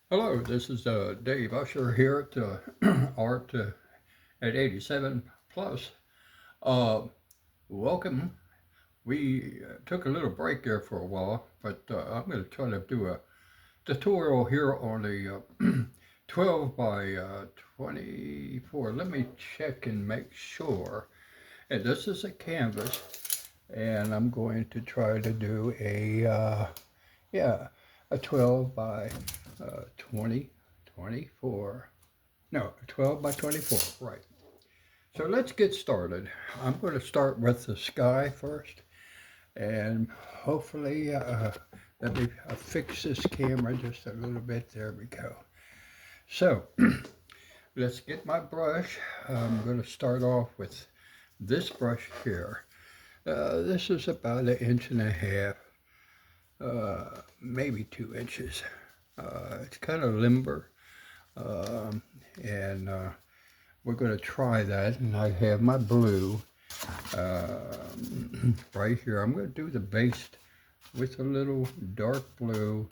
Hello, this is Dave Usher here at Art at 87 Plus. Uh, Welcome. We took a little break there for a while, but I'm going to try to do a tutorial here on a 12 by 24. Let me check and make sure. And this is a canvas, and I'm going to try to do yeah, a 12 by 20, 24. No, 12 by 24, right. So let's get started. I'm going to start with the sky first, and hopefully, let me fix this camera just a little bit. There we go. So let's get my brush. I'm going to start off with this brush here. This is about an inch and a half, maybe 2 inches. It's kind of limber, um, and we're going to try that. And I have my blue right here. I'm going to do the base with a little dark blue,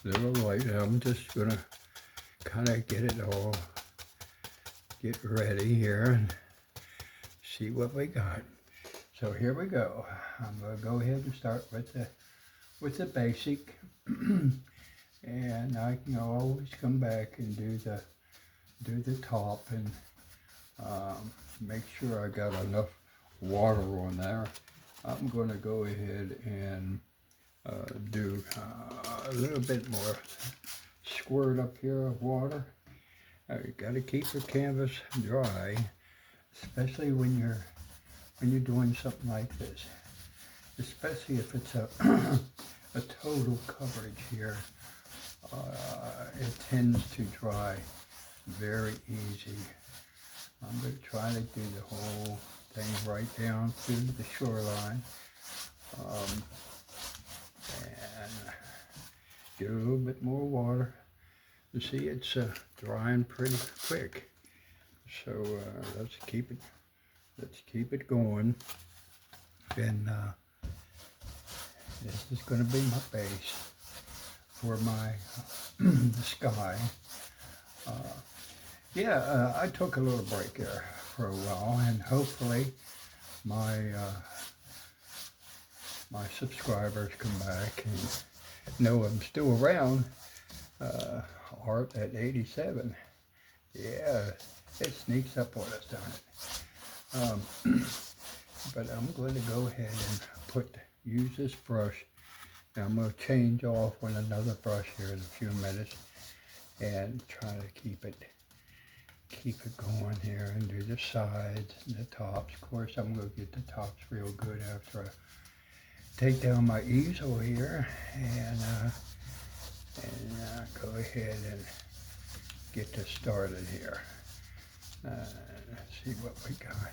little light. And I'm just going to kind of get ready here and see what we got. So here we go. I'm going to go ahead and start with the basic. And I can always come back and do the top and make sure I got enough water on there. I'm going to go ahead and do a little bit more squirt up here of water. You got to keep the canvas dry, especially when you're doing something like this. Especially if it's a a total coverage here. It tends to dry very easy. I'm going to try to do the whole thing right down to the shoreline, and get a little bit more water. You see, it's drying pretty quick. So let's keep it going. And this is going to be my base for my sky. I took a little break there for a while, and hopefully my my subscribers come back and know I'm still around. Art at 87. Yeah, it sneaks up on us, don't it? But I'm going to go ahead and use this brush. Now I'm going to change off with another brush here in a few minutes and try to keep it going here and do the sides and the tops. Of course, I'm going to get the tops real good after I take down my easel here and go ahead and get this started here. Let's see what we got.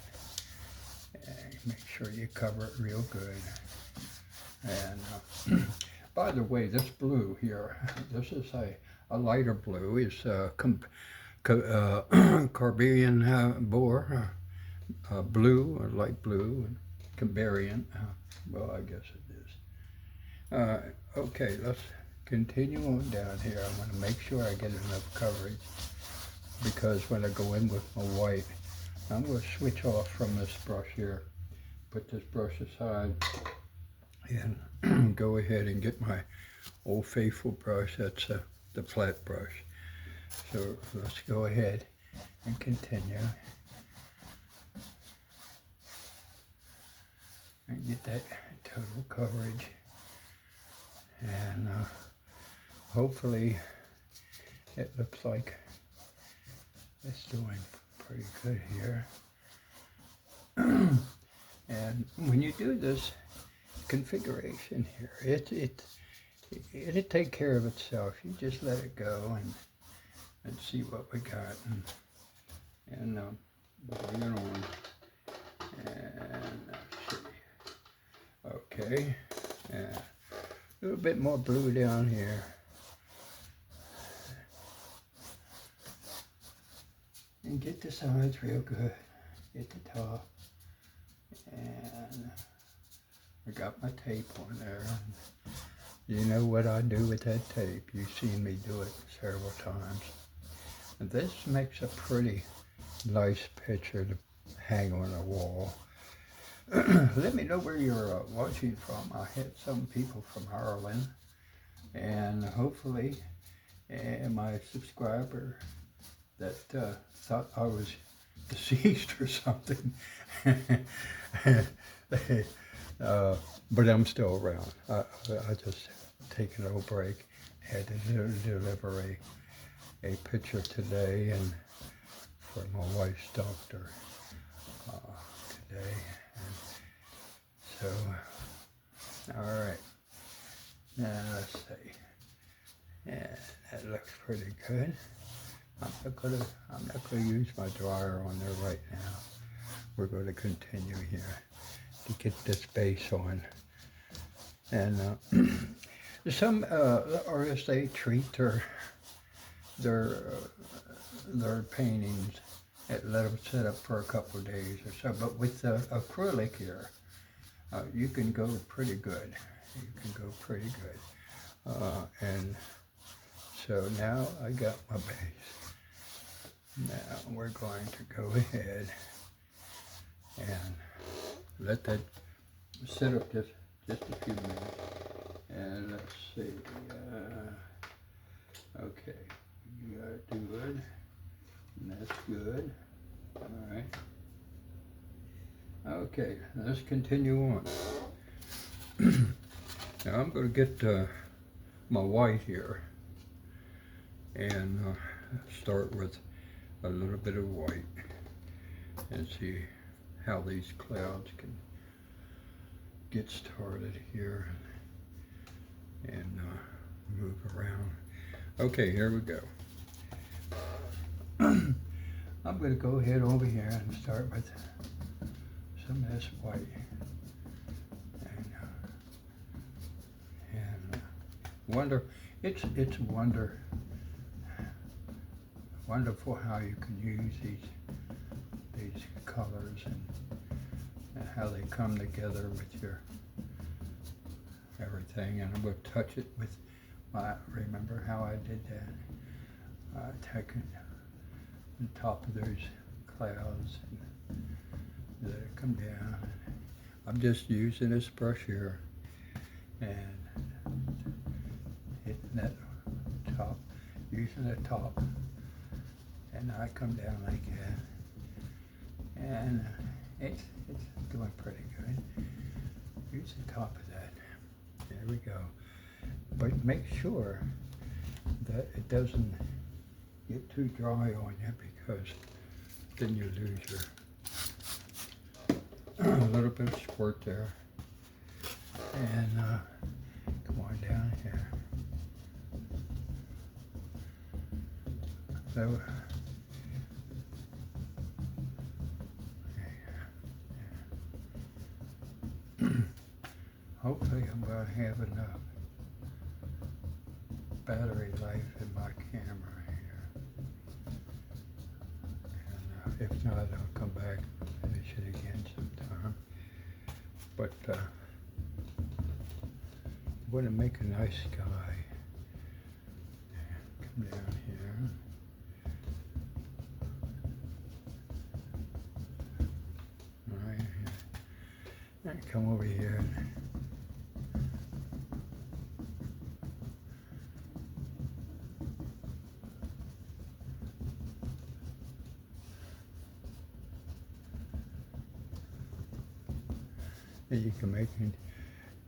And make sure you cover it real good. And by the way, this blue here, this is a lighter blue. It's Caribbean boar blue, or light blue, and Cambarian. Well, I guess it is. Okay, let's continue on down here. I want to make sure I get enough coverage, because when I go in with my white, I'm going to switch off from this brush here, put this brush aside, and go ahead and get my old faithful brush. That's the flat brush. So let's go ahead and continue and get that total coverage. And hopefully it looks like it's doing pretty good here. And when you do this configuration here, it'll take care of itself. You just let it go and see what we got, and bring it on. And let's see. Okay, a little bit more blue down here. And get the sides real good. Get the top. And I got my tape on there. You know what I do with that tape. You've seen me do it several times. And this makes a pretty nice picture to hang on a wall. Let me know where you're watching from. I had some people from Ireland, and hopefully my subscriber that thought I was deceased or something. But I'm still around. I just taken a little break. Had to deliver a picture today and for my wife's doctor today. And so, all right. Now let's see. Yeah, that looks pretty good. I'm not gonna use my dryer on there right now. We're going to continue here to get this base on. And some artists, they treat their paintings and let them sit up for a couple of days or so. But with the acrylic here, you can go pretty good. You can go pretty good. And so now I got my base. Now we're going to go ahead and let that sit up just a few minutes. And let's see. Okay, you got it good. And that's good. All right. Okay, let's continue on. Now I'm going to get my white here and start with a little bit of white and see how these clouds can get started here and move around. Okay, here we go. I'm going to go ahead over here and start with some of this white. And it's wonderful how you can use these colors and how they come together with your everything. And I'm going to touch it with remember how I did that? Taking the top of those clouds and let it come down. I'm just using this brush here and hitting that top, using the top, and I come down like that. And it's doing pretty good. Use the top of that. There we go. But make sure that it doesn't get too dry on you, because then you lose your a little bit of squirt there. And come on down here. So hopefully I'm going to have enough battery life in my camera here. And if not, I'll come back and finish it again sometime. But I want to make a nice sky. Come down here. Right here. And come over here. You can make it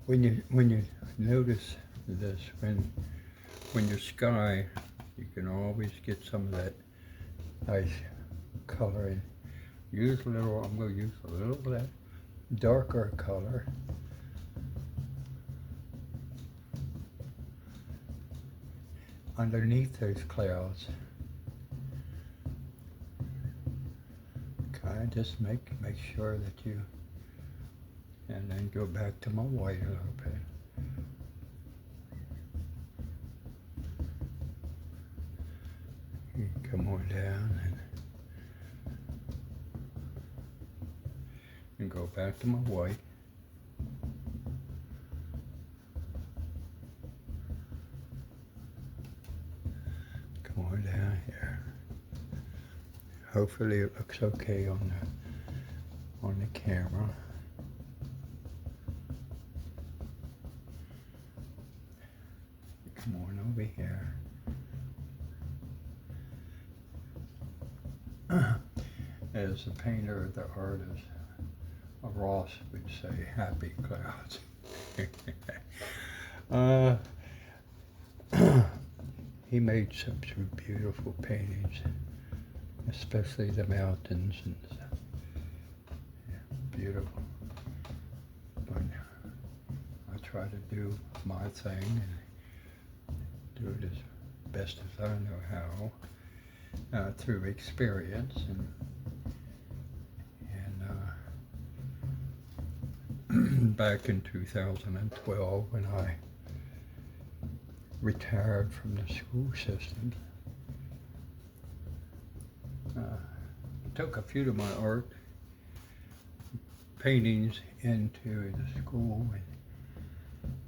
when you notice this, when your sky, you can always get some of that nice color. And use a little. I'm going to use a little of that darker color. Underneath those clouds. Kind of just make sure that you. And then go back to my white a little bit. You come on down and go back to my white. here. Hopefully it looks okay on the camera. Come on over here. As a painter, the artist, Ross would say, happy clouds. He made some beautiful paintings, especially the mountains and beautiful. But I try to do my thing and do it as best as I know how, through experience and back in 2012 when I retired from the school system, took a few of my art paintings into the school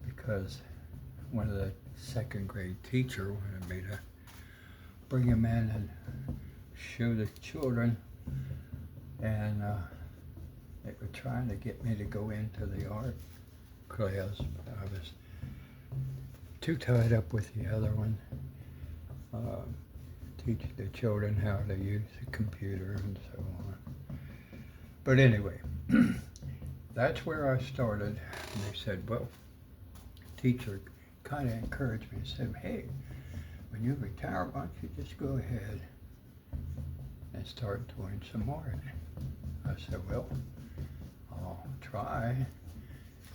because one of the second grade teacher wanted me to bring him in and show the children, and they were trying to get me to go into the art class, but I was too tied up with the other one, teaching the children how to use the computer and so on. But anyway, that's where I started. And they said, well, teacher kind of encouraged me and said, hey, when you retire, why don't you just go ahead and start doing some art? I said, well, I'll try.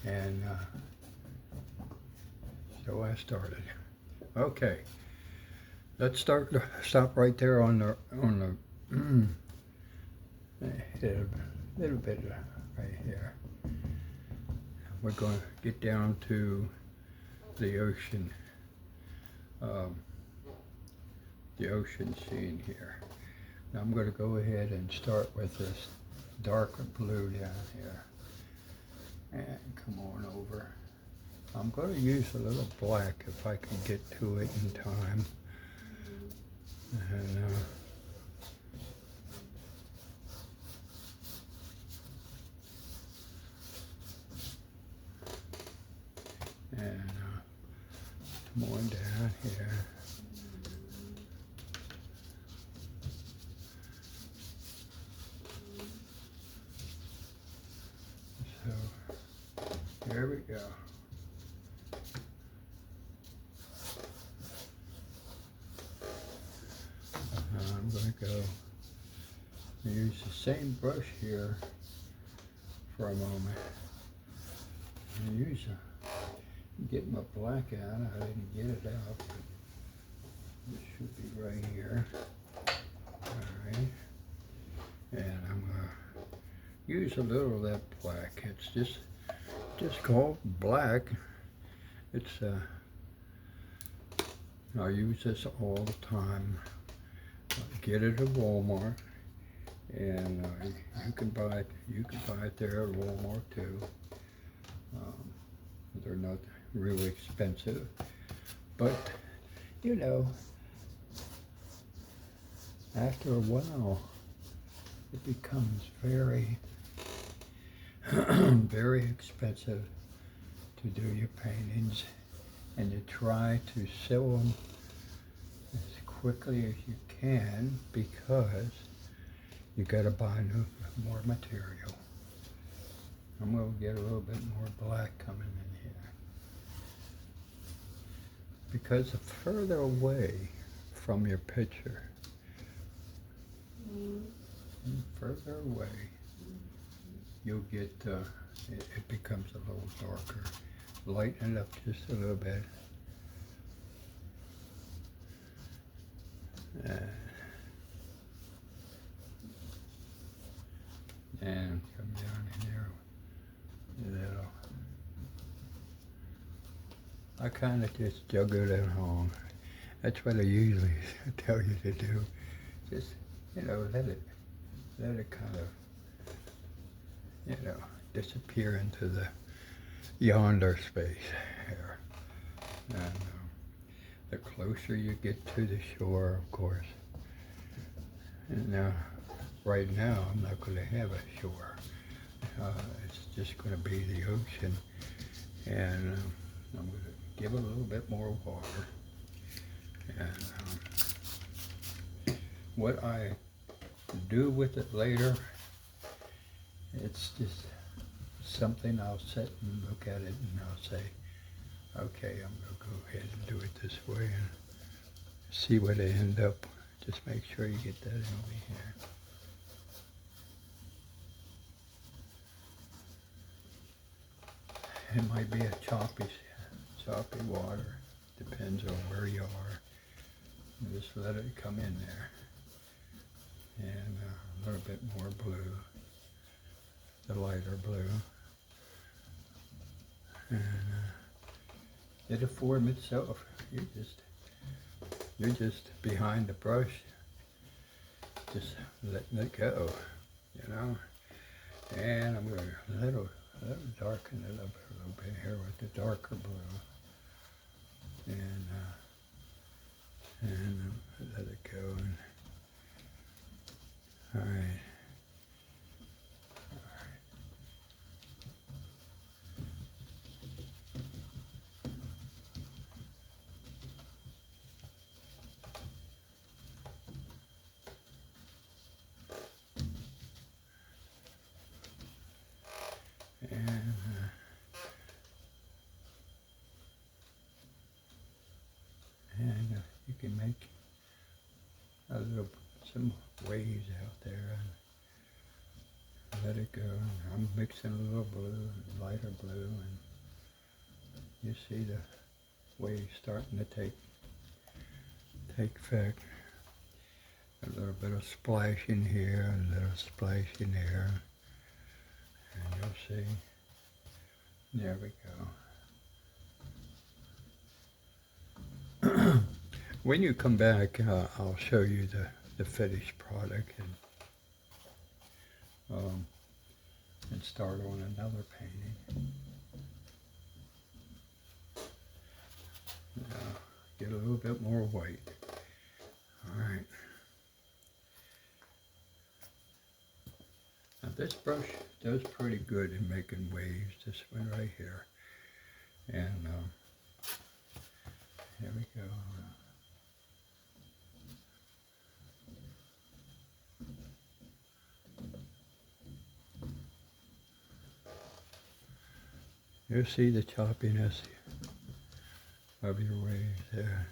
And so I started. Okay, let's stop right there on the a little bit right here. We're going to get down to the ocean scene here. Now I'm going to go ahead and start with this darker blue down here. And come on over. I'm going to use a little black if I can get to it in time. And come on down here. So there we go. I'm going to go use the same brush here for a moment. Get my black out. I didn't get it out, but it should be right here. Alright. And I'm going to use a little of that black. It's just called black. It's I use this all the time. I get it at Walmart, and you can buy it there at Walmart too. They're not really expensive, but you know, after a while, it becomes very, very expensive to do your paintings, and you try to sell them as quickly as you can because you got to buy more material. I'm going to get a little bit more black coming in here. Because the further away from your picture, further away, you'll get, it becomes a little darker. Lighten it up just a little bit. And come down here a little. I kind of just juggle it along. That's what I usually tell you to do. Just, let it kind of, disappear into the yonder space here. And the closer you get to the shore, of course, And now, right now, I'm not going to have a shore. It's just going to be the ocean, and I'm going to give it a little bit more water. And what I do with it later, it's just something I'll sit and look at it and I'll say, okay, I'm going to go ahead and do it this way and see what I end up. Just make sure you get that in over here. It might be a choppy water. Depends on where you are. Just let it come in there. And a little bit more blue, the lighter blue. And it'll form itself. You're just behind the brush, just letting it go, you know. And I'm going to darken it up a little bit here with the darker blue, and let it go. And, all right. And you can make some waves out there and let it go. I'm mixing a little blue, lighter blue, and you see the waves starting to take effect. A little bit of splashing here, a little splashing there, and you'll see. There we go. When you come back, I'll show you the finished product and start on another painting. Get a little bit more white. All right. Now this brush does pretty good in making waves. This one right here. And here we go. You see the choppiness of your waves there.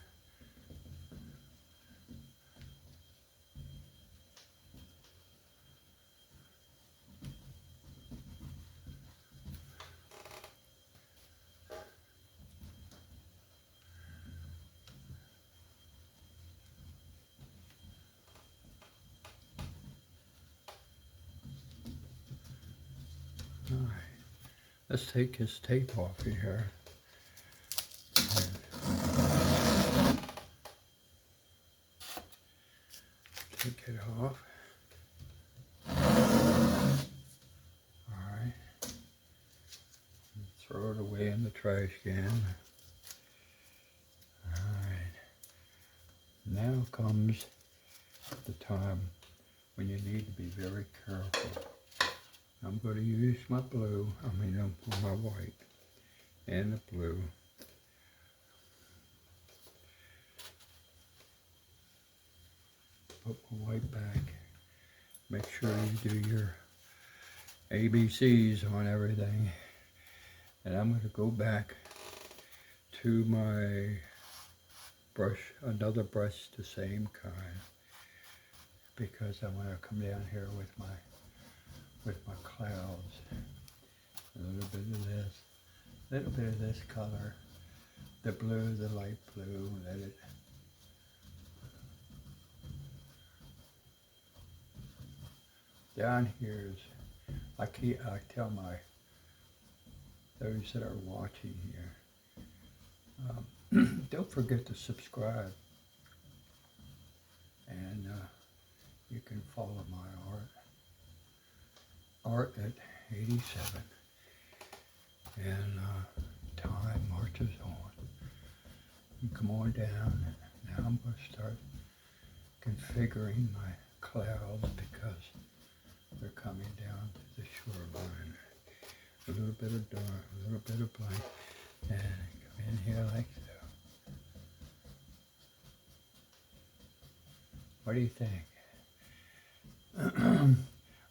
All right. Let's take his tape off here. Take it off. All right. Throw it away in the trash can. All right. Now comes the time when you need to be very careful. I'm going to use my blue, my white and the blue. Put my white back. Make sure you do your ABCs on everything. And I'm going to go back to my brush, another brush the same kind, because I want to come down here with my clouds. A little bit of this color, the blue, the light blue, let it. Down here is, I tell those that are watching here, don't forget to subscribe, and you can follow my art at 87, and time marches on. You come on down, and now I'm going to start configuring my clouds because they're coming down to the shoreline. A little bit of dark, a little bit of light, and come in here like so. What do you think?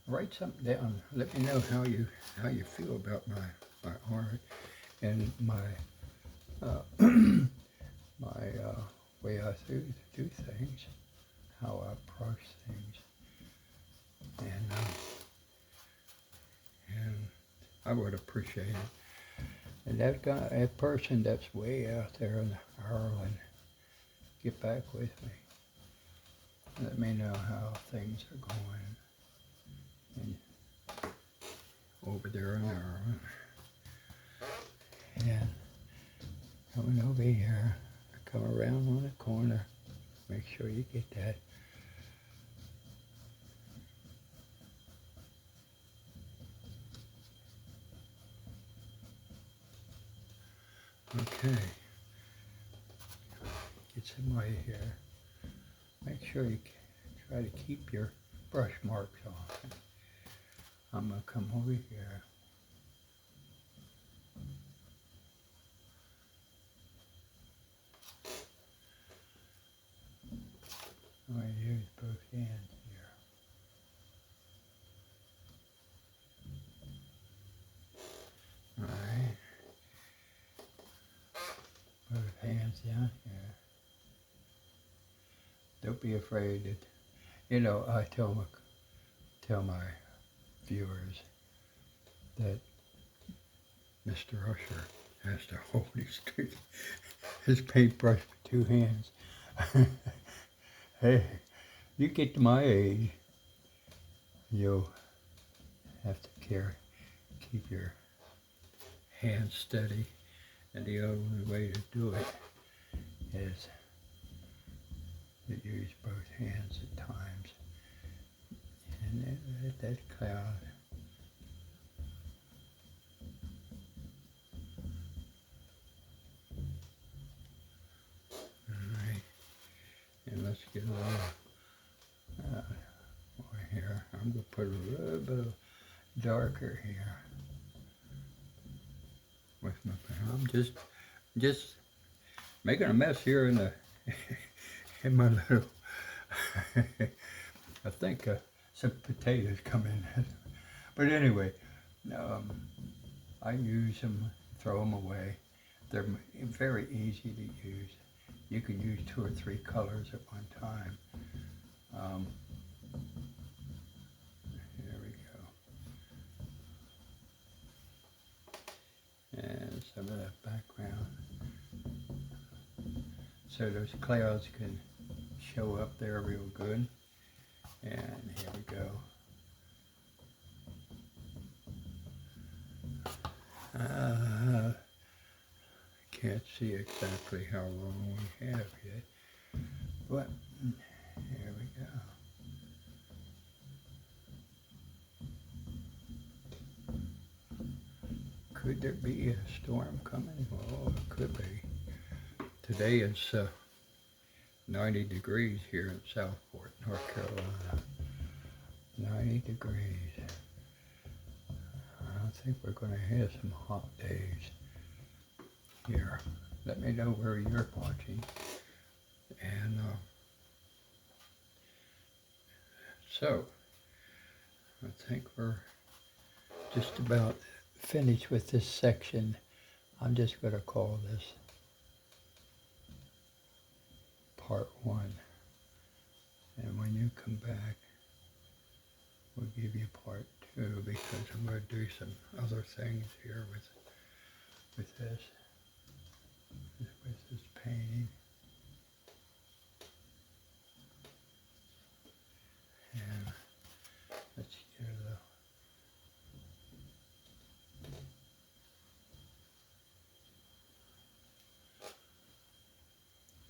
Write something down. Let me know how you feel about my art and my way I do things, how I approach things, and I would appreciate it. And that person that's way out there in Ireland, get back with me. Let me know how things are going and over there in Ireland. And coming over here, come around on the corner, make sure you get that. Okay, get somebody here. Make sure you try to keep your brush marks off. I'm going to come over here. I'm going to use both hands here. Alright. Both hands down here. Don't be afraid that, you know, I tell my viewers that Mr. Usher has to hold his paintbrush with two hands. Hey, you get to my age, you'll have to keep your hands steady, and the only way to do it is to use both hands at times. And then let that cloud and let's get a little more here. I'm going to put a little bit of darker here with my pen. I'm just making a mess here in the in my little. I think some potatoes come in, but anyway, I use them, throw them away. They're very easy to use. You can use 2 or 3 colors at one time. There we go. And some of that background. So those clouds can show up there real good. And here we go. Can't see exactly how long we have yet, but here we go. Could there be a storm coming? Oh, it could be. Today it's 90 degrees here in Southport, North Carolina. 90 degrees. I think we're going to have some hot days here. Let me know where you're watching. And so, I think we're just about finished with this section. I'm just going to call this part 1. And when you come back, we'll give you part 2, because I'm going to do some other things here with this painting. And let's get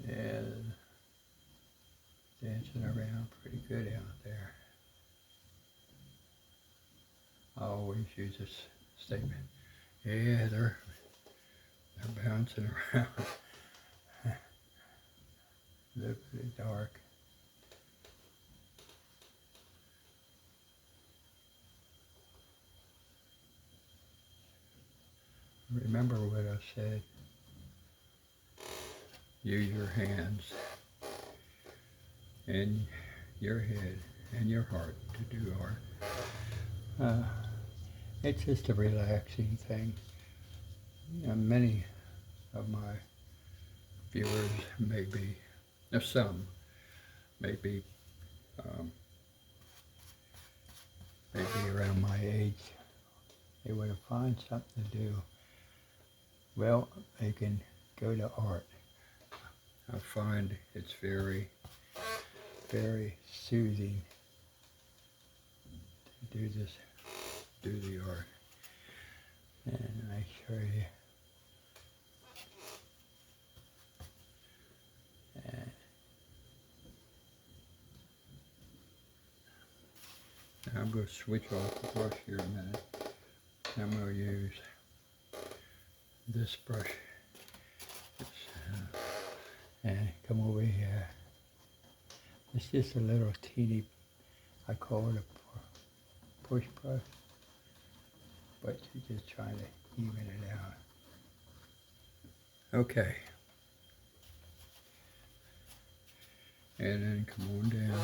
and dancing around pretty good out there. I always use this statement. Yeah, they're bouncing around. A little bit dark. said, use your hands and your head and your heart to do art. It's just a relaxing thing. Many of my viewers may be, some may be maybe around my age. They want to find something to do. Well, they can go to art. I find it's very, very soothing to do the art. And I show you. I'm going to switch off the brush here a minute. I'm going to use this brush. And come over here. It's just a little teeny, I call it a push brush, but you're just trying to even it out. Okay. And then come on down.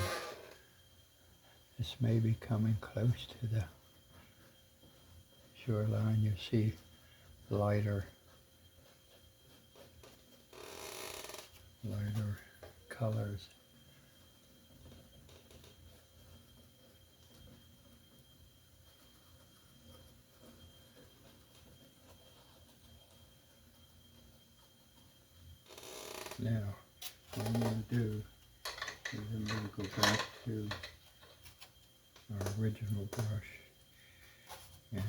This may be coming close to the shoreline. You see lighter colors. Now, what I'm going to do is I'm going to go back to our original brush and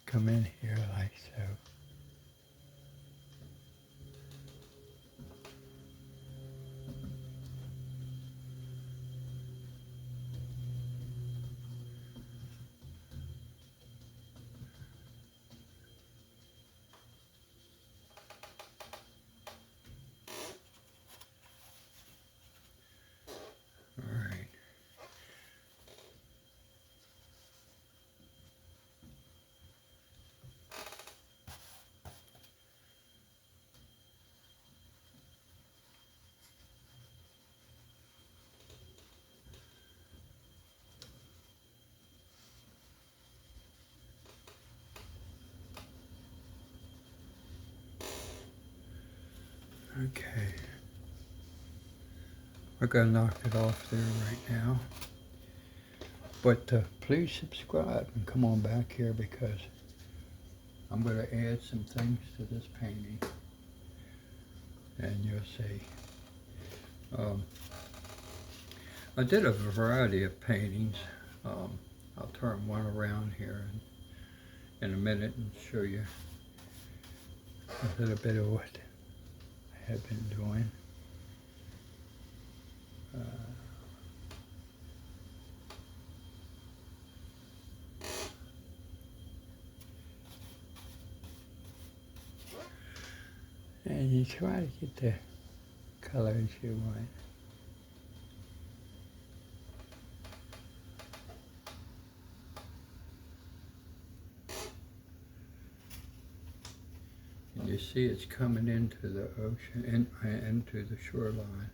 come in here like so. Okay, we're going to knock it off there right now, but please subscribe and come on back here because I'm going to add some things to this painting and you'll see. I did a variety of paintings. I'll turn one around here in a minute and show you a little bit of what I have been doing. And you try to get the colors you want. And you see it's coming into the ocean, into the shoreline.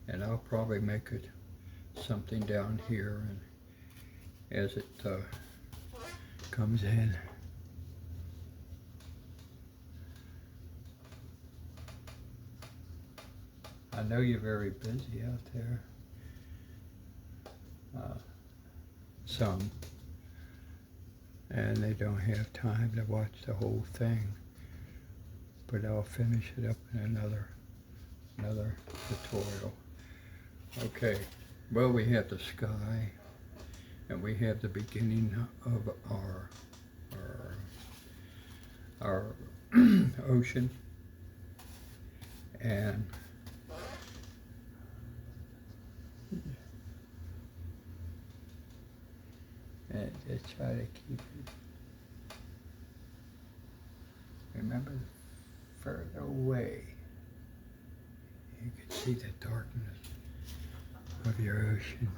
And I'll probably make it something down here and as it comes in. I know you're very busy out there. Some. And they don't have time to watch the whole thing. But I'll finish it up in another tutorial. Okay, well we have the sky and we have the beginning of our ocean, and just try to keep it, remember, further away you can see the darkness of your ocean,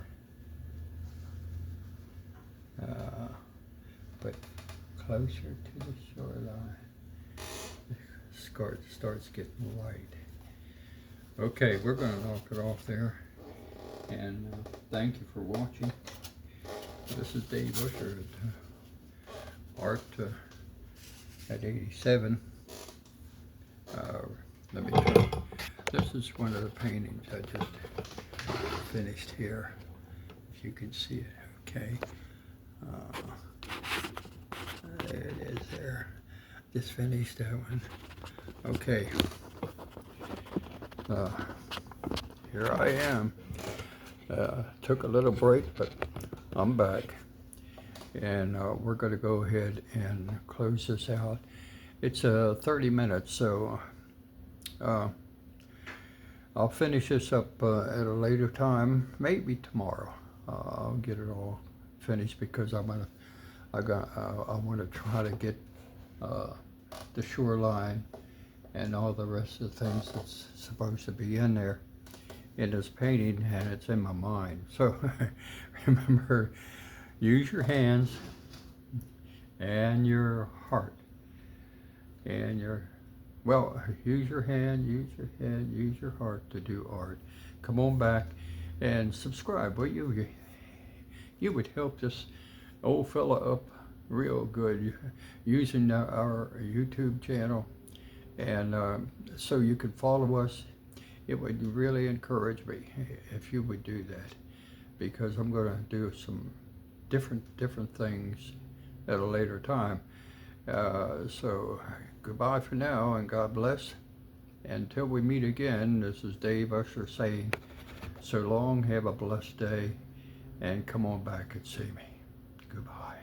but closer to the shoreline starts getting light. Okay, we're going to knock it off there. And thank you for watching. This is Dave Usher at Art at 87. Let me try. This is one of the paintings I just finished here. If you can see it, okay. There it is there. Just finished that one. Okay. Here I am. Took a little break, but I'm back. And we're going to go ahead and close this out. It's 30 minutes, so I'll finish this up at a later time, maybe tomorrow. I'll get it all finished because I want to try to get the shoreline and all the rest of the things that's supposed to be in there in this painting, and it's in my mind. So remember, use your hands and your heart and use your hand, use your head, use your heart to do art. Come on back and subscribe, will you? You would help this old fella up real good using our YouTube channel, and so you can follow us. It would really encourage me if you would do that, because I'm going to do some different things at a later time. So goodbye for now, and God bless. Until we meet again, this is Dave Usher saying so long, have a blessed day, and come on back and see me. Goodbye.